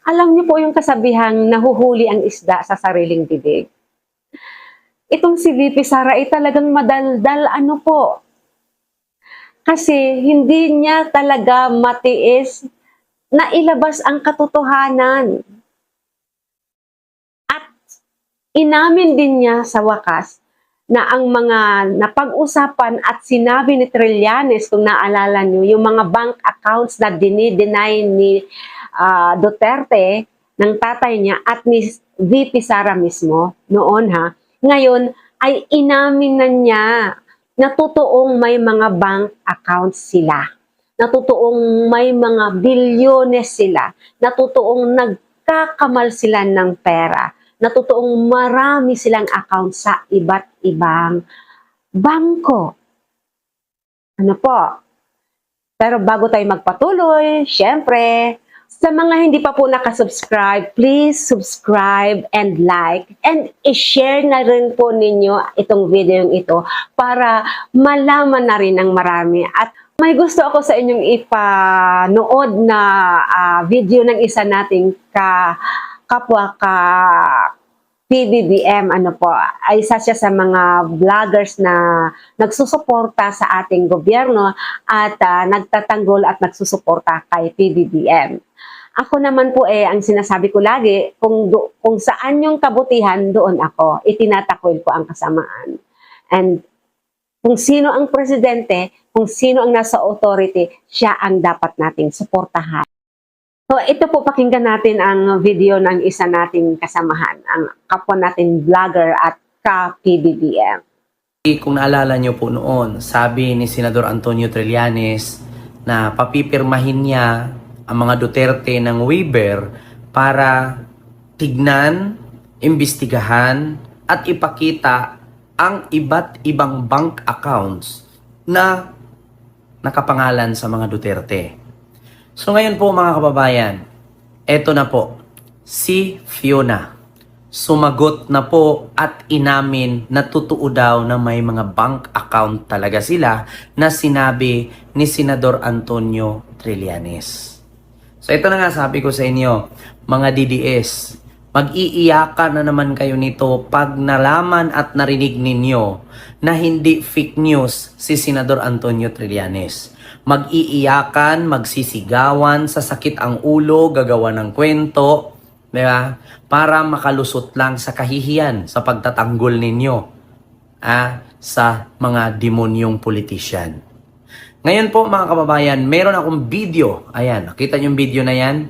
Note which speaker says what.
Speaker 1: Alam niyo po yung kasabihang nahuhuli ang isda sa sariling bibig. Itong si VP Sara ay talagang madaldal ano po. Kasi hindi niya talaga matiis na ilabas ang katotohanan. At inamin din niya sa wakas na ang mga napag-usapan at sinabi ni Trillanes, kung naalala niyo, yung mga bank accounts na dinideny ni Duterte, ng tatay niya at ni VP Sara mismo noon ngayon ay inamin na niya na totoong may mga bank accounts sila, na totoong may mga bilyones sila, na totoong nagkakamal sila ng pera, na totoong marami silang account sa iba't ibang bangko. Ano po? Pero bago tayo magpatuloy, syempre, sa mga hindi pa po nakasubscribe, please subscribe and like and i-share na rin po ninyo itong video ito para malaman na rin ng marami. At may gusto ako sa inyong ipanood na video ng isa nating kapwa PBBM, ano po, ay isa siya sa mga vloggers na nagsusuporta sa ating gobyerno at nagtatanggol at nagsusuporta kay PBBM. Ako naman po ang sinasabi ko lagi, kung saan yung kabutihan, doon ako. Itinatakwil ko ang kasamaan. And kung sino ang presidente, kung sino ang nasa authority, siya ang dapat nating suportahan. So ito po, pakinggan natin ang video ng isa nating kasamahan, ang kapwa natin vlogger at ka-PBBM.
Speaker 2: Kung naalala nyo po noon, sabi ni Senador Antonio Trillanes na papipirmahin niya ang mga Duterte ng waiver para tignan, imbestigahan at ipakita ang iba't ibang bank accounts na nakapangalan sa mga Duterte. So ngayon po mga kababayan, eto na po, si Fiona sumagot na po at inamin na totoo daw na may mga bank account talaga sila na sinabi ni Senador Antonio Trillanes. So ito na nga sabi ko sa inyo, mga DDS, mag-iiyakan na naman kayo nito pag nalaman at narinig ninyo na hindi fake news si Senador Antonio Trillanes. Mag-iiyakan, magsisigawan, sasakit ang ulo, gagawa ng kwento, diba? Para makalusot lang sa kahihiyan sa pagtatanggol ninyo sa mga demonyong politisyan. Ngayon po mga kababayan, meron akong video. Ayan, nakita niyo yung video na yan?